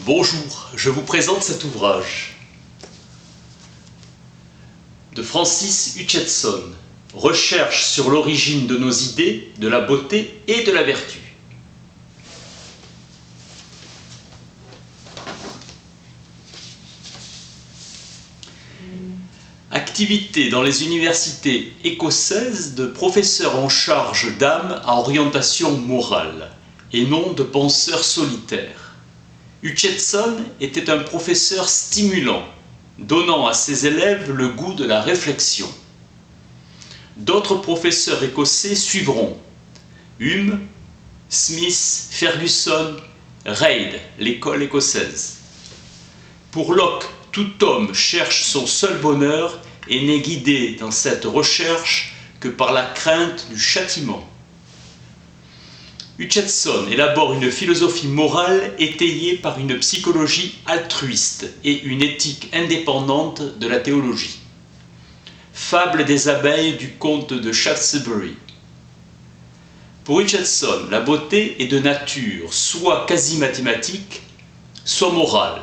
Bonjour, je vous présente cet ouvrage de Francis Hutcheson, Recherche sur l'origine de nos idées, de la beauté et de la vertu. Activité dans les universités écossaises de professeurs en charge d'âme à orientation morale et non de penseurs solitaires. Hutcheson était un professeur stimulant, donnant à ses élèves le goût de la réflexion. D'autres professeurs écossais suivront: Hume, Smith, Ferguson, Reid, l'école écossaise. Pour Locke, tout homme cherche son seul bonheur et n'est guidé dans cette recherche que par la crainte du châtiment. Hutcheson élabore une philosophie morale étayée par une psychologie altruiste et une éthique indépendante de la théologie. Fable des abeilles du comte de Shaftesbury. Pour Hutcheson, la beauté est de nature soit quasi mathématique, soit morale.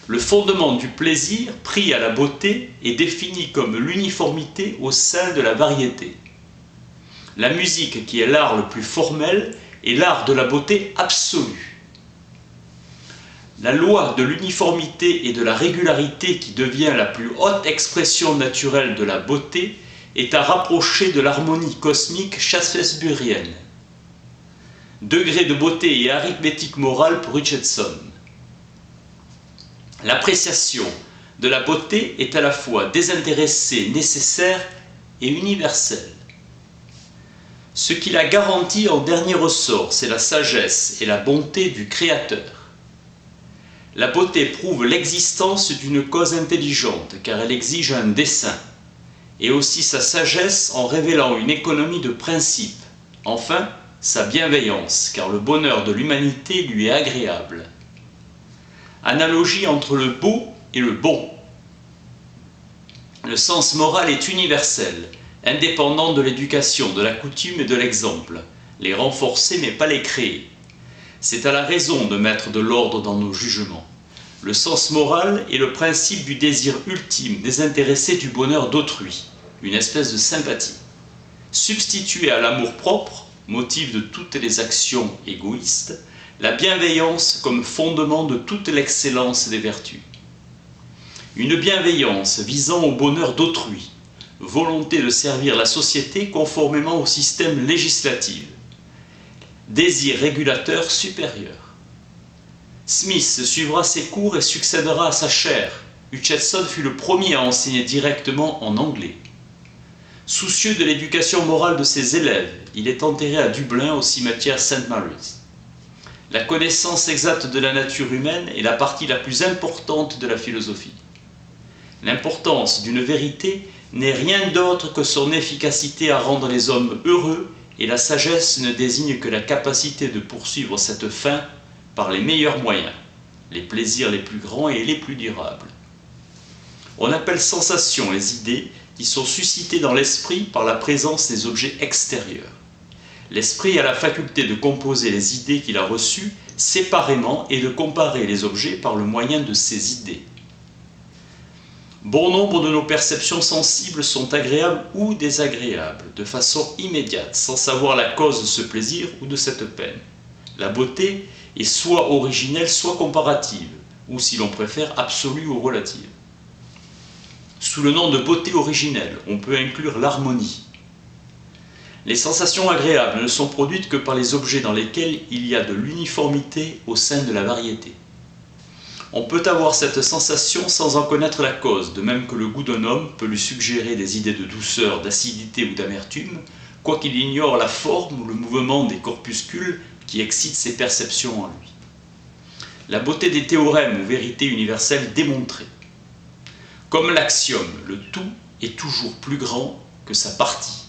Le fondement du plaisir pris à la beauté est défini comme l'uniformité au sein de la variété. La musique, qui est l'art le plus formel, est l'art de la beauté absolue. La loi de l'uniformité et de la régularité, qui devient la plus haute expression naturelle de la beauté, est à rapprocher de l'harmonie cosmique shaftesburienne. Degré de beauté et arithmétique morale pour Hutcheson. L'appréciation de la beauté est à la fois désintéressée, nécessaire et universelle. Ce qui la garantit en dernier ressort, c'est la sagesse et la bonté du Créateur. La beauté prouve l'existence d'une cause intelligente, car elle exige un dessein, et aussi sa sagesse en révélant une économie de principes. Enfin, sa bienveillance, car le bonheur de l'humanité lui est agréable. Analogie entre le beau et le bon. Le sens moral est universel, indépendant de l'éducation, de la coutume et de l'exemple, les renforcer mais pas les créer. C'est à la raison de mettre de l'ordre dans nos jugements. Le sens moral est le principe du désir ultime, désintéressé du bonheur d'autrui, une espèce de sympathie. Substitué à l'amour-propre, motif de toutes les actions égoïstes, la bienveillance comme fondement de toute l'excellence des vertus. Une bienveillance visant au bonheur d'autrui, volonté de servir la société conformément au système législatif, désir régulateur supérieur. Smith suivra ses cours et succédera à sa chaire. Hutcheson fut le premier à enseigner directement en anglais. Soucieux de l'éducation morale de ses élèves, il est enterré à Dublin au cimetière St. Mary's. La connaissance exacte de la nature humaine est la partie la plus importante de la philosophie. L'importance d'une vérité n'est rien d'autre que son efficacité à rendre les hommes heureux, et la sagesse ne désigne que la capacité de poursuivre cette fin par les meilleurs moyens, les plaisirs les plus grands et les plus durables. On appelle sensations les idées qui sont suscitées dans l'esprit par la présence des objets extérieurs. L'esprit a la faculté de composer les idées qu'il a reçues séparément et de comparer les objets par le moyen de ces idées. Bon nombre de nos perceptions sensibles sont agréables ou désagréables, de façon immédiate, sans savoir la cause de ce plaisir ou de cette peine. La beauté est soit originelle, soit comparative, ou si l'on préfère, absolue ou relative. Sous le nom de beauté originelle, on peut inclure l'harmonie. Les sensations agréables ne sont produites que par les objets dans lesquels il y a de l'uniformité au sein de la variété. On peut avoir cette sensation sans en connaître la cause, de même que le goût d'un homme peut lui suggérer des idées de douceur, d'acidité ou d'amertume, quoiqu'il ignore la forme ou le mouvement des corpuscules qui excitent ses perceptions en lui. La beauté des théorèmes ou vérités universelles démontrées. Comme l'axiome, le tout est toujours plus grand que sa partie.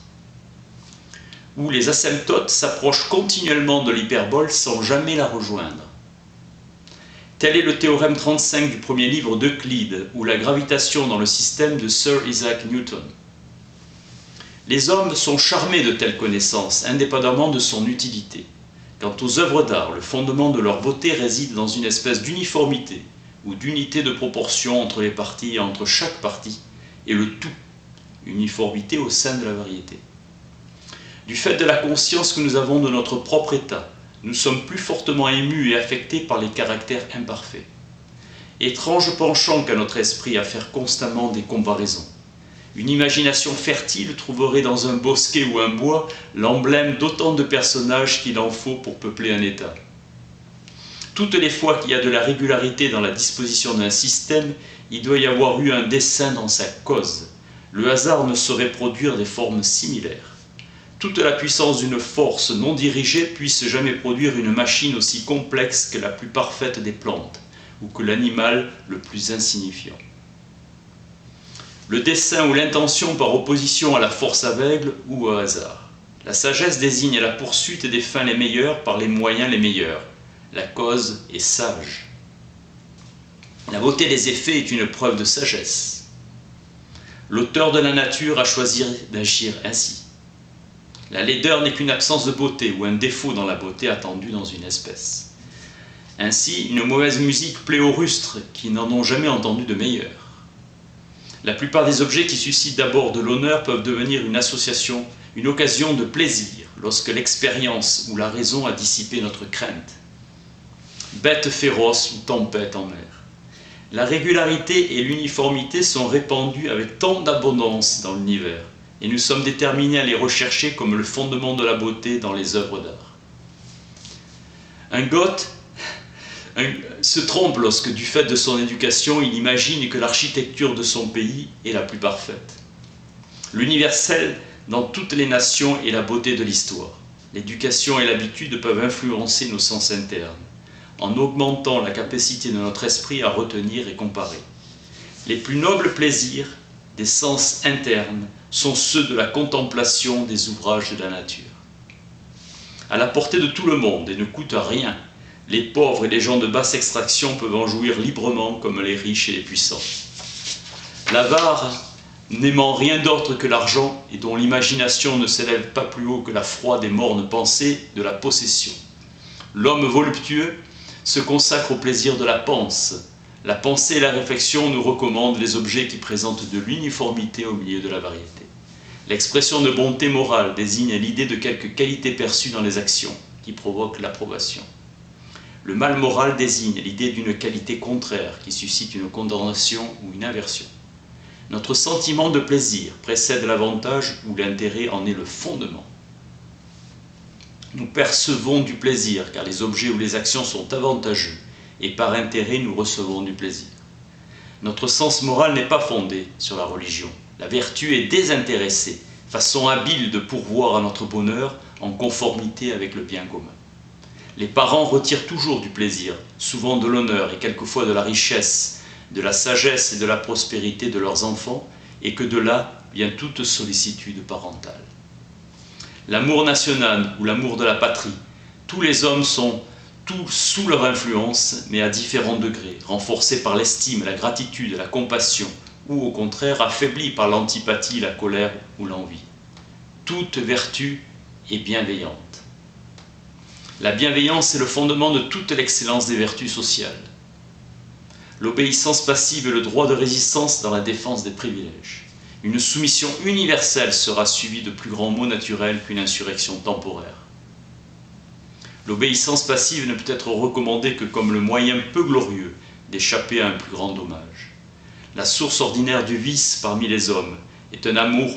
Où les asymptotes s'approchent continuellement de l'hyperbole sans jamais la rejoindre. Tel est le théorème 35 du premier livre d'Euclide, ou la gravitation dans le système de Sir Isaac Newton. Les hommes sont charmés de telles connaissances, indépendamment de son utilité. Quant aux œuvres d'art, le fondement de leur beauté réside dans une espèce d'uniformité ou d'unité de proportion entre les parties et entre chaque partie, et le tout, uniformité au sein de la variété. Du fait de la conscience que nous avons de notre propre état, nous sommes plus fortement émus et affectés par les caractères imparfaits. Étrange penchant qu'a notre esprit à faire constamment des comparaisons. Une imagination fertile trouverait dans un bosquet ou un bois l'emblème d'autant de personnages qu'il en faut pour peupler un état. Toutes les fois qu'il y a de la régularité dans la disposition d'un système, il doit y avoir eu un dessein dans sa cause. Le hasard ne saurait produire des formes similaires. Toute la puissance d'une force non dirigée puisse jamais produire une machine aussi complexe que la plus parfaite des plantes, ou que l'animal le plus insignifiant. Le dessein ou l'intention par opposition à la force aveugle ou au hasard. La sagesse désigne la poursuite des fins les meilleures par les moyens les meilleurs. La cause est sage. La beauté des effets est une preuve de sagesse. L'auteur de la nature a choisi d'agir ainsi. La laideur n'est qu'une absence de beauté ou un défaut dans la beauté attendue dans une espèce. Ainsi, une mauvaise musique plaît aux rustres qui n'en ont jamais entendu de meilleure. La plupart des objets qui suscitent d'abord de l'honneur peuvent devenir une association, une occasion de plaisir, lorsque l'expérience ou la raison a dissipé notre crainte. Bête féroce ou tempête en mer. La régularité et l'uniformité sont répandues avec tant d'abondance dans l'univers, et nous sommes déterminés à les rechercher comme le fondement de la beauté dans les œuvres d'art. Un Goth se trompe lorsque, du fait de son éducation, il imagine que l'architecture de son pays est la plus parfaite. L'universel dans toutes les nations est la beauté de l'histoire. L'éducation et l'habitude peuvent influencer nos sens internes, en augmentant la capacité de notre esprit à retenir et comparer. Les plus nobles plaisirs des sens internes sont ceux de la contemplation des ouvrages de la nature. À la portée de tout le monde et ne coûtent rien, les pauvres et les gens de basse extraction peuvent en jouir librement comme les riches et les puissants. L'avare, n'aimant rien d'autre que l'argent et dont l'imagination ne s'élève pas plus haut que la froide et morne pensée de la possession. L'homme voluptueux se consacre au plaisir de la panse. La pensée et la réflexion nous recommandent les objets qui présentent de l'uniformité au milieu de la variété. L'expression de bonté morale désigne l'idée de quelque qualité perçue dans les actions qui provoque l'approbation. Le mal moral désigne l'idée d'une qualité contraire qui suscite une condamnation ou une aversion. Notre sentiment de plaisir précède l'avantage ou l'intérêt en est le fondement. Nous percevons du plaisir car les objets ou les actions sont avantageux et par intérêt nous recevons du plaisir. Notre sens moral n'est pas fondé sur la religion. La vertu est désintéressée, façon habile de pourvoir à notre bonheur en conformité avec le bien commun. Les parents retirent toujours du plaisir, souvent de l'honneur et quelquefois de la richesse, de la sagesse et de la prospérité de leurs enfants, et que de là vient toute sollicitude parentale. L'amour national ou l'amour de la patrie, tous les hommes sont tous sous leur influence, mais à différents degrés, renforcés par l'estime, la gratitude, la compassion, ou au contraire affaiblis par l'antipathie, la colère ou l'envie. Toute vertu est bienveillante. La bienveillance est le fondement de toute l'excellence des vertus sociales. L'obéissance passive est le droit de résistance dans la défense des privilèges. Une soumission universelle sera suivie de plus grands maux naturels qu'une insurrection temporaire. L'obéissance passive ne peut être recommandée que comme le moyen peu glorieux d'échapper à un plus grand dommage. La source ordinaire du vice parmi les hommes est un amour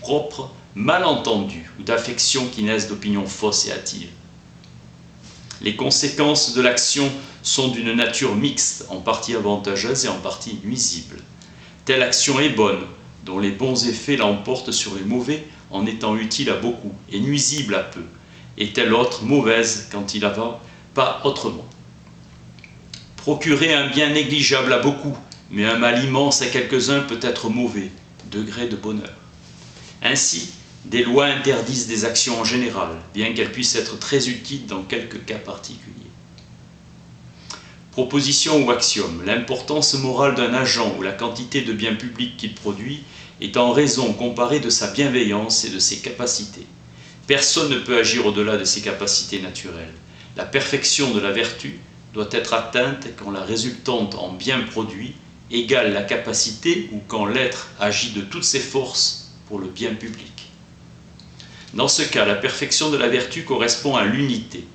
propre, mal entendu, ou d'affection qui naissent d'opinions fausses et hâtives. Les conséquences de l'action sont d'une nature mixte, en partie avantageuse et en partie nuisible. Telle action est bonne, dont les bons effets l'emportent sur les mauvais en étant utile à beaucoup et nuisible à peu, et telle autre mauvaise quand il en va pas autrement. Procurer un bien négligeable à beaucoup, mais un mal immense à quelques-uns peut être mauvais, degré de bonheur. Ainsi, des lois interdisent des actions en général, bien qu'elles puissent être très utiles dans quelques cas particuliers. Proposition ou axiome, l'importance morale d'un agent ou la quantité de biens publics qu'il produit est en raison comparée de sa bienveillance et de ses capacités. Personne ne peut agir au-delà de ses capacités naturelles. La perfection de la vertu doit être atteinte quand la résultante en bien produit égale la capacité ou quand l'être agit de toutes ses forces pour le bien public. Dans ce cas, la perfection de la vertu correspond à l'unité.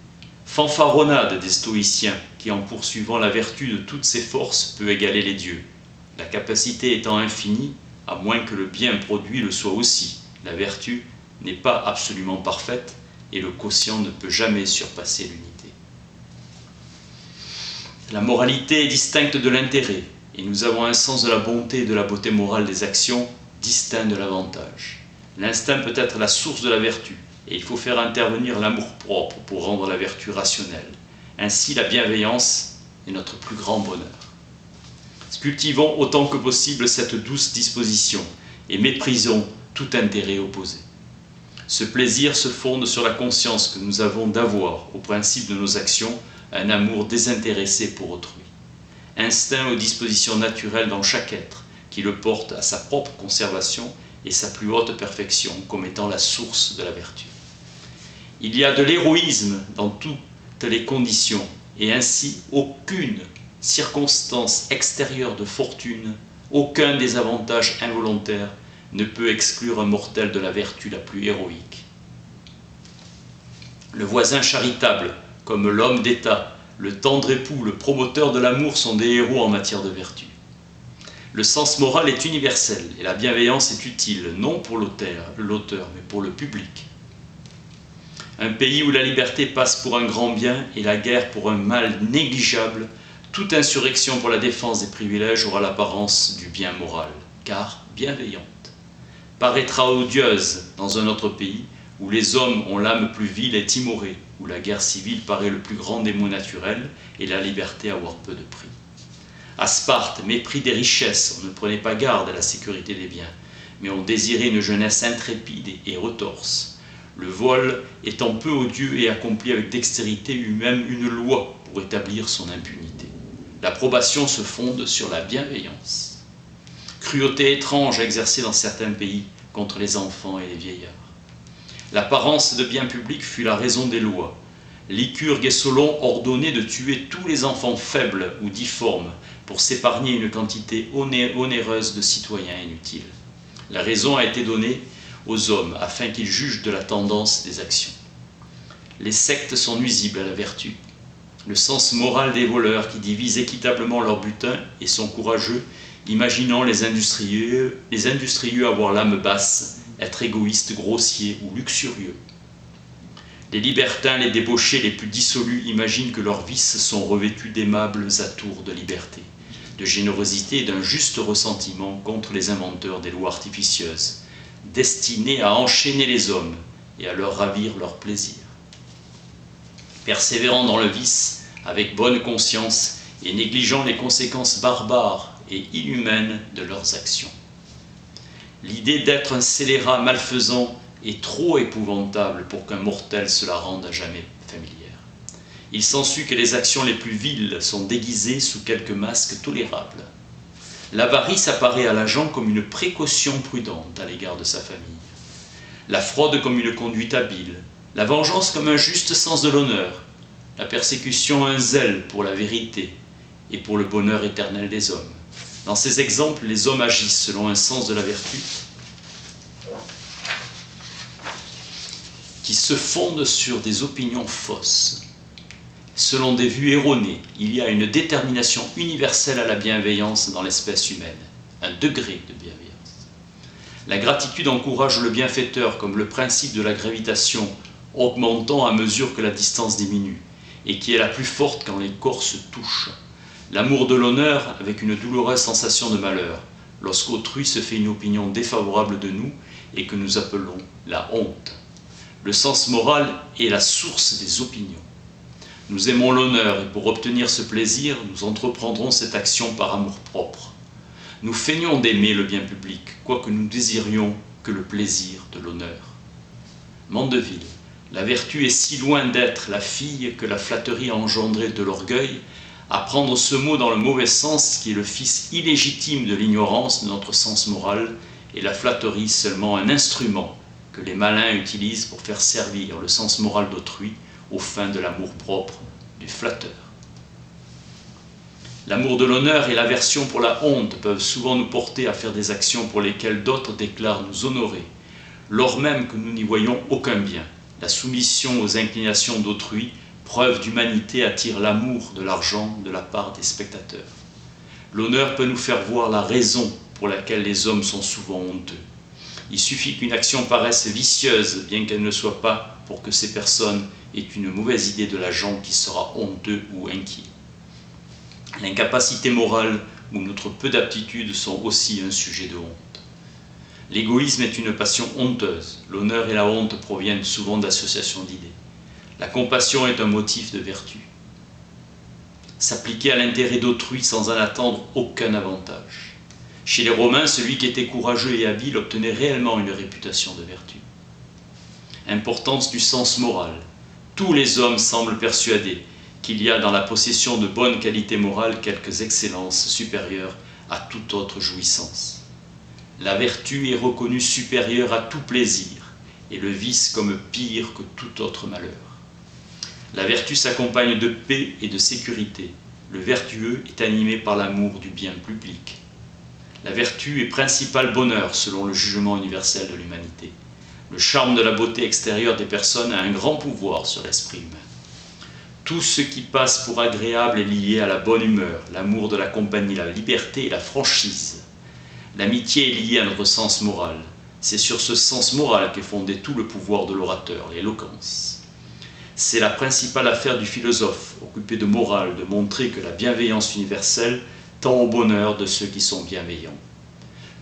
Fanfaronnade des stoïciens qui, en poursuivant la vertu de toutes ses forces, peut égaler les dieux. La capacité étant infinie, à moins que le bien produit le soit aussi, la vertu n'est pas absolument parfaite et le quotient ne peut jamais surpasser l'unité. La moralité est distincte de l'intérêt et nous avons un sens de la bonté et de la beauté morale des actions distinct de l'avantage. L'instinct peut être la source de la vertu et il faut faire intervenir l'amour-propre pour rendre la vertu rationnelle. Ainsi, la bienveillance est notre plus grand bonheur. Cultivons autant que possible cette douce disposition et méprisons tout intérêt opposé. Ce plaisir se fonde sur la conscience que nous avons d'avoir, au principe de nos actions, un amour désintéressé pour autrui. Instinct aux dispositions naturelles dans chaque être, qui le porte à sa propre conservation et sa plus haute perfection comme étant la source de la vertu. Il y a de l'héroïsme dans toutes les conditions, et ainsi aucune circonstance extérieure de fortune, aucun désavantage involontaire ne peut exclure un mortel de la vertu la plus héroïque. Le voisin charitable, comme l'homme d'État, le tendre époux, le promoteur de l'amour sont des héros en matière de vertu. Le sens moral est universel et la bienveillance est utile, non pour l'auteur, mais pour le public. Un pays où la liberté passe pour un grand bien et la guerre pour un mal négligeable, toute insurrection pour la défense des privilèges aura l'apparence du bien moral, car bienveillante. Paraîtra odieuse dans un autre pays où les hommes ont l'âme plus vile et timorée, où la guerre civile paraît le plus grand des maux naturels et la liberté avoir peu de prix. À Sparte, mépris des richesses, on ne prenait pas garde à la sécurité des biens, mais on désirait une jeunesse intrépide et retorse. Le vol étant peu odieux et accompli avec dextérité eut même une loi pour établir son impunité. L'approbation se fonde sur la bienveillance. Cruauté étrange exercée dans certains pays contre les enfants et les vieillards. L'apparence de bien public fut la raison des lois. Lycurgue et Solon ordonnaient de tuer tous les enfants faibles ou difformes pour s'épargner une quantité onéreuse de citoyens inutiles. La raison a été donnée aux hommes afin qu'ils jugent de la tendance des actions. Les sectes sont nuisibles à la vertu. Le sens moral des voleurs qui divisent équitablement leur butin et sont courageux, imaginant les industrieux avoir l'âme basse, être égoïstes, grossiers ou luxurieux. Les libertins, les débauchés les plus dissolus imaginent que leurs vices sont revêtus d'aimables atours de liberté, de générosité et d'un juste ressentiment contre les inventeurs des lois artificieuses, destinées à enchaîner les hommes et à leur ravir leur plaisir. Persévérant dans le vice, avec bonne conscience et négligeant les conséquences barbares et inhumaines de leurs actions. L'idée d'être un scélérat malfaisant est trop épouvantable pour qu'un mortel se la rende à jamais familière. Il s'ensuit que les actions les plus viles sont déguisées sous quelques masques tolérables. L'avarice apparaît à l'agent comme une précaution prudente à l'égard de sa famille, la fraude comme une conduite habile, la vengeance comme un juste sens de l'honneur, la persécution un zèle pour la vérité et pour le bonheur éternel des hommes. Dans ces exemples, les hommes agissent selon un sens de la vertu qui se fonde sur des opinions fausses. Selon des vues erronées, il y a une détermination universelle à la bienveillance dans l'espèce humaine, un degré de bienveillance. La gratitude encourage le bienfaiteur comme le principe de la gravitation augmentant à mesure que la distance diminue, et qui est la plus forte quand les corps se touchent. L'amour de l'honneur avec une douloureuse sensation de malheur, lorsqu'autrui se fait une opinion défavorable de nous et que nous appelons la honte. Le sens moral est la source des opinions. Nous aimons l'honneur et pour obtenir ce plaisir, nous entreprendrons cette action par amour-propre. Nous feignons d'aimer le bien public, quoique nous désirions que le plaisir de l'honneur. Mandeville, la vertu est si loin d'être la fille que la flatterie a engendré de l'orgueil, à prendre ce mot dans le mauvais sens qui est le fils illégitime de l'ignorance de notre sens moral et la flatterie seulement un instrument que les malins utilisent pour faire servir le sens moral d'autrui aux fins de l'amour-propre du flatteur. L'amour de l'honneur et l'aversion pour la honte peuvent souvent nous porter à faire des actions pour lesquelles d'autres déclarent nous honorer, lors même que nous n'y voyons aucun bien. La soumission aux inclinations d'autrui, preuve d'humanité, attire l'amour de l'argent de la part des spectateurs. L'honneur peut nous faire voir la raison pour laquelle les hommes sont souvent honteux. Il suffit qu'une action paraisse vicieuse, bien qu'elle ne soit pas, pour que ces personnes aient une mauvaise idée de l'agent qui sera honteux ou inquiet. L'incapacité morale ou notre peu d'aptitude sont aussi un sujet de honte. L'égoïsme est une passion honteuse. L'honneur et la honte proviennent souvent d'associations d'idées. La compassion est un motif de vertu. S'appliquer à l'intérêt d'autrui sans en attendre aucun avantage. Chez les Romains, celui qui était courageux et habile obtenait réellement une réputation de vertu. Importance du sens moral. Tous les hommes semblent persuadés qu'il y a dans la possession de bonnes qualités morales quelques excellences supérieures à toute autre jouissance. La vertu est reconnue supérieure à tout plaisir et le vice comme pire que tout autre malheur. La vertu s'accompagne de paix et de sécurité. Le vertueux est animé par l'amour du bien public. La vertu est principal bonheur selon le jugement universel de l'humanité. Le charme de la beauté extérieure des personnes a un grand pouvoir sur l'esprit humain. Tout ce qui passe pour agréable est lié à la bonne humeur, l'amour de la compagnie, la liberté et la franchise. L'amitié est liée à notre sens moral. C'est sur ce sens moral qu'est fondé tout le pouvoir de l'orateur, l'éloquence. C'est la principale affaire du philosophe, occupé de morale, de montrer que la bienveillance universelle tend au bonheur de ceux qui sont bienveillants.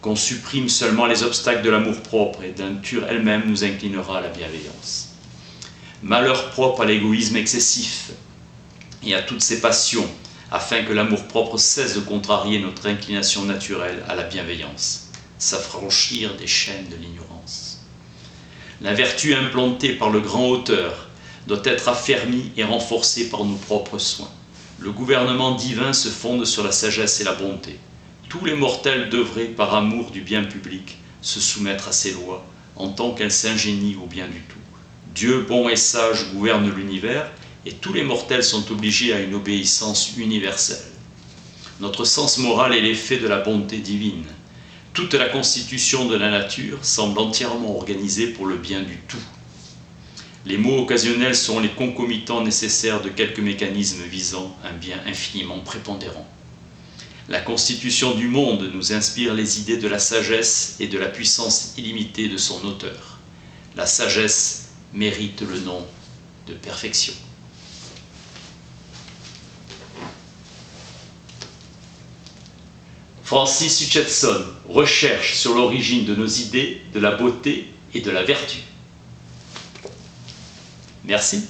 Qu'on supprime seulement les obstacles de l'amour-propre et de la nature elle-même nous inclinera à la bienveillance. Malheur propre à l'égoïsme excessif et à toutes ses passions, afin que l'amour-propre cesse de contrarier notre inclination naturelle à la bienveillance, s'affranchir des chaînes de l'ignorance. La vertu implantée par le grand auteur doit être affermie et renforcée par nos propres soins. Le gouvernement divin se fonde sur la sagesse et la bonté. Tous les mortels devraient, par amour du bien public, se soumettre à ses lois, en tant qu'elles s'ingénient au bien du tout. Dieu bon et sage gouverne l'univers, et tous les mortels sont obligés à une obéissance universelle. Notre sens moral est l'effet de la bonté divine. Toute la constitution de la nature semble entièrement organisée pour le bien du tout. Les maux occasionnels sont les concomitants nécessaires de quelques mécanismes visant un bien infiniment prépondérant. La constitution du monde nous inspire les idées de la sagesse et de la puissance illimitée de son auteur. La sagesse mérite le nom de perfection. Francis Hutcheson recherche sur l'origine de nos idées, de la beauté et de la vertu. Merci.